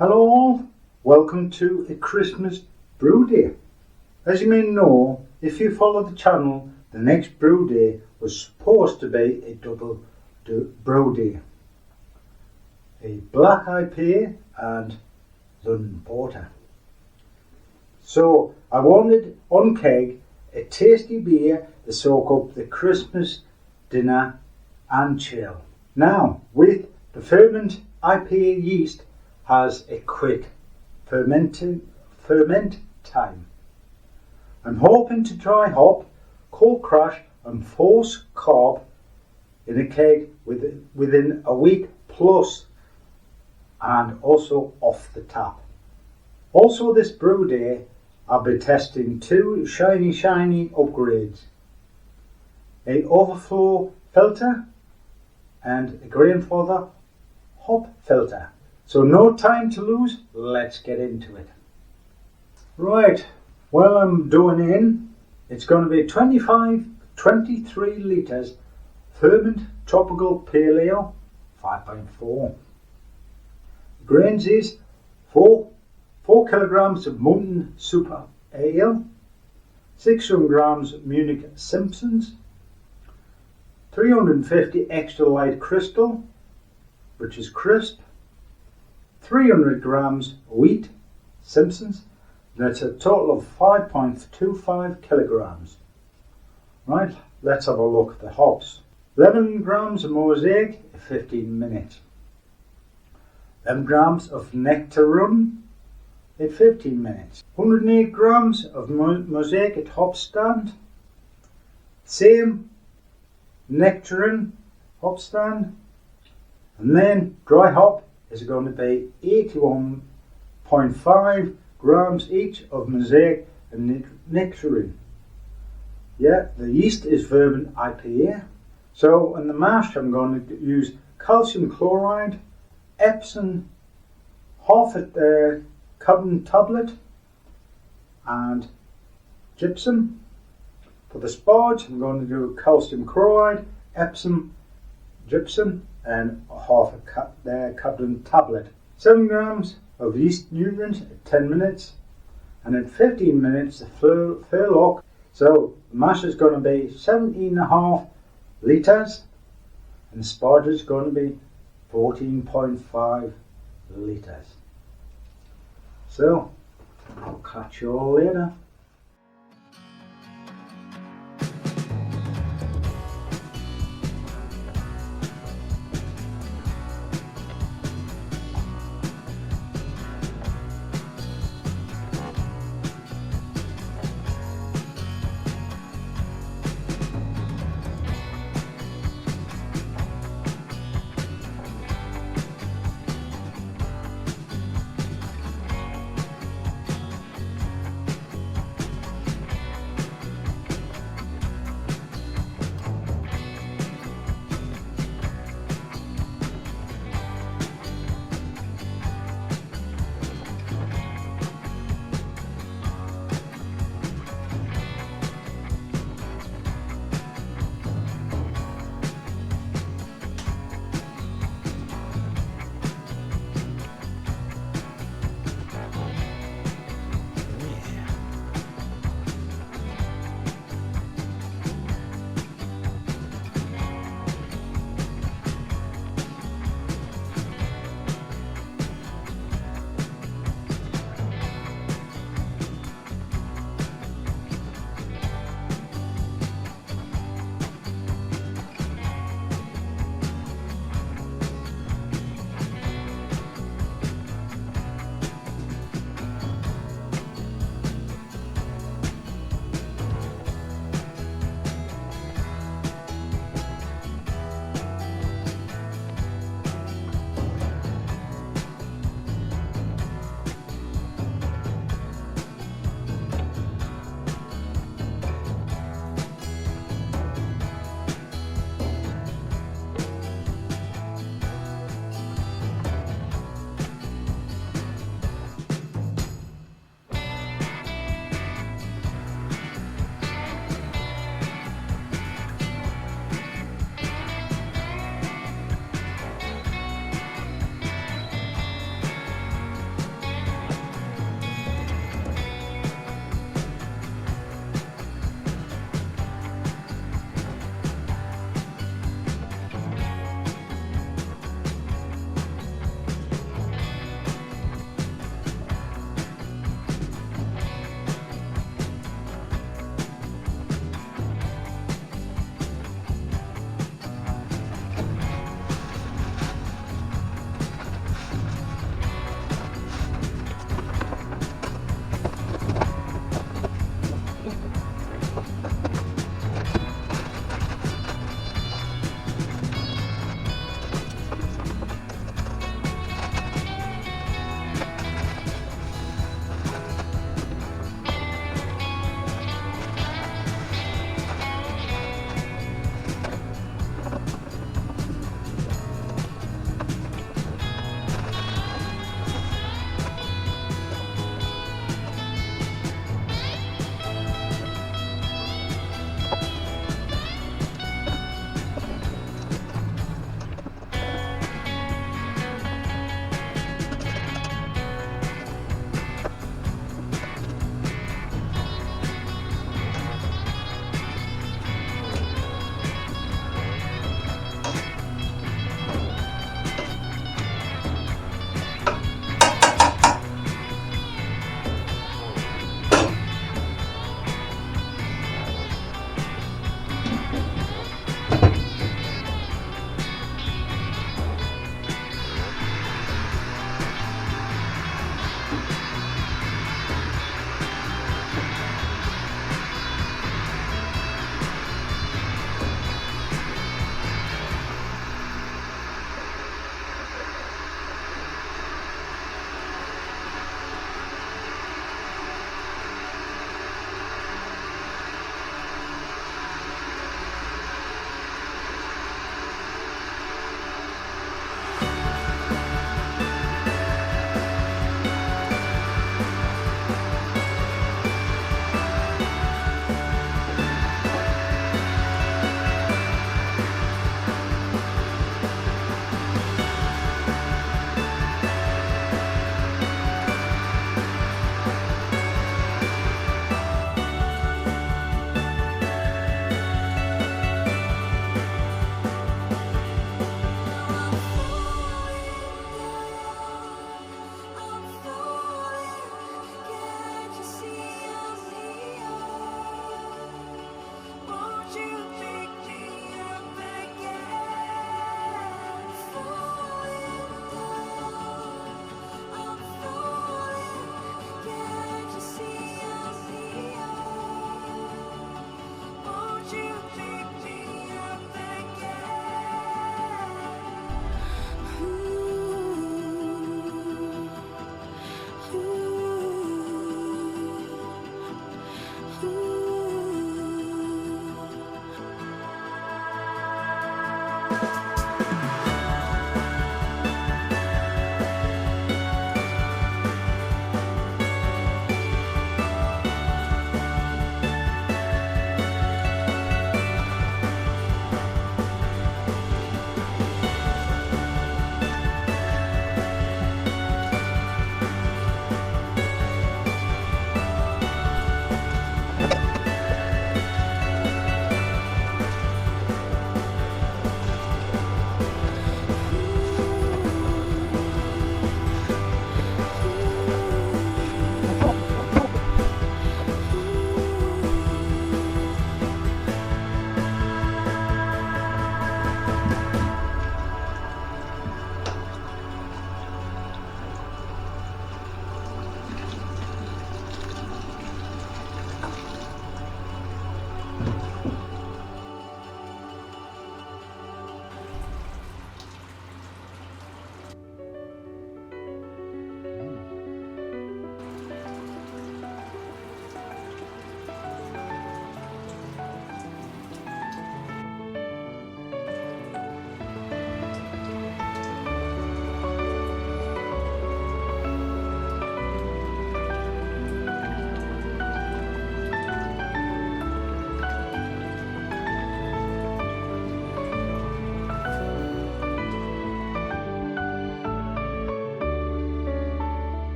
Hello all, welcome to a Christmas brew day. As you may know, if you follow the channel, the next brew day was supposed to be a double brew day. A black IPA and London Porter. So I wanted on keg a tasty beer to soak up the Christmas dinner and chill. Now with the ferment IPA yeast has a quick ferment time. I'm hoping to dry hop, cold crash and force carb in a keg within a week plus, and also off the tap. Also this brew day I'll be testing two shiny upgrades. A overflow filter and a grandfather hop filter. So no time to lose, let's get into it. Right, well I'm doing in, it's going to be 23 litres ferment tropical pale ale 5.4. Grains is 4 kilograms of Mountain Super Ale, 600 grams Munich Simpsons, 350 extra light crystal, which is crisp, 300 grams wheat Simpsons. That's a total of 5.25 kilograms. Right, let's have a look at the hops. 11 grams of mosaic, 15 minutes. 11 grams of nectarine at 15 minutes. 108 grams of mosaic at hop stand. Same nectarine hop stand. And then dry hop is going to be 81.5 grams each of mosaic and nectarine. Yeah, the yeast is ferment IPA. So in the mash I'm going to use calcium chloride, Epsom, half a carbon tablet and gypsum. For the sparge I'm going to do calcium chloride, Epsom, gypsum and half a carbon tablet. 7 grams of yeast nutrient at 10 minutes and at 15 minutes the furlock. So the mash is going to be 17.5 litres and the sparge is going to be 14.5 litres. So I'll catch you all later.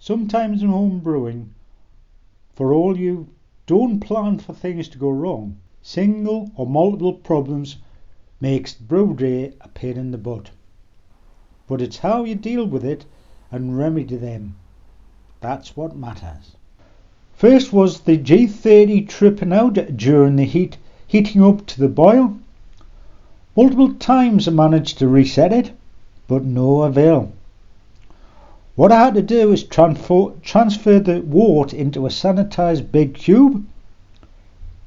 Sometimes in home brewing, for all you don't plan for things to go wrong, single or multiple problems makes brew day a pain in the butt. But it's how you deal with it and remedy them. That's what matters. First was the G30 tripping out during the heating up to the boil. Multiple times I managed to reset it, but no avail. What I had to do is transfer the wort into a sanitised big cube,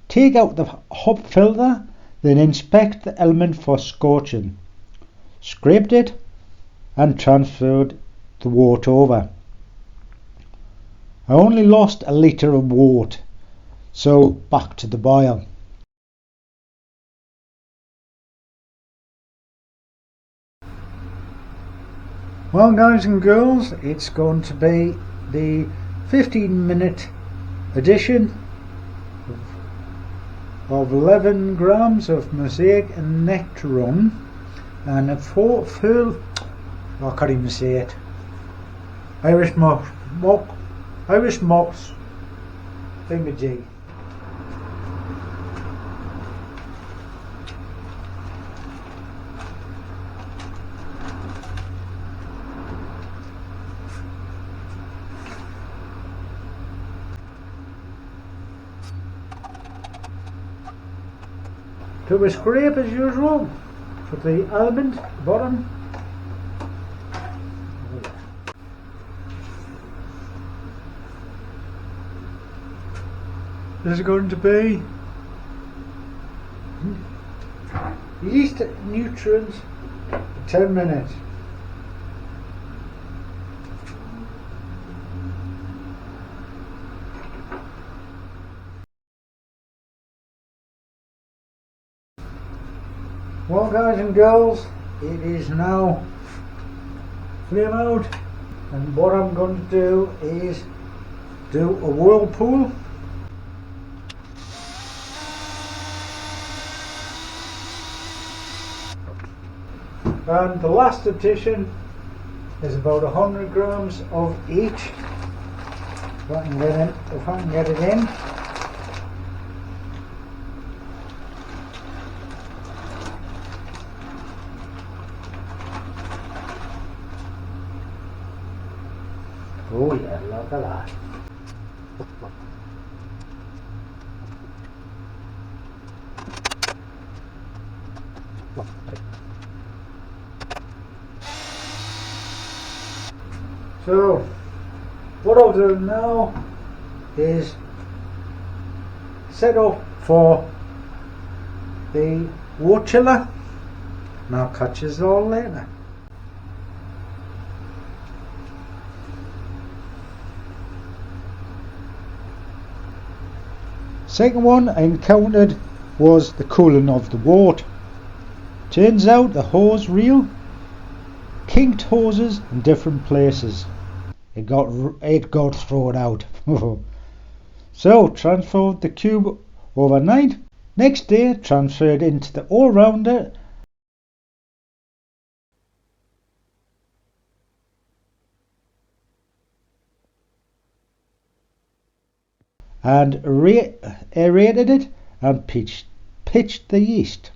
take out the hop filter, then inspect the element for scorching. Scraped it and transferred the wort over. I only lost a litre of wort, so back to the boil. Well, guys and girls, it's going to be the 15-minute edition of 11 grams of Mosaic and Nectaron and a full, I can't even say it, Irish moss thingamajig. To a scrape as usual for the element at the bottom. This is going to be yeast nutrients for 10 minutes. Well, guys and girls, it is now flame out, and what I'm going to do is do a whirlpool. And the last addition is about 100 grams of each. If I can get it in. Oh yeah, look at that. So, what I'll do now is set up for the wort chiller, and I'll catch you all later. Second one I encountered was the cooling of the wort. Turns out the hose reel kinked hoses in different places. It got thrown out. So transferred the cube overnight. Next day transferred into the all-rounder and aerated it and pitched the yeast.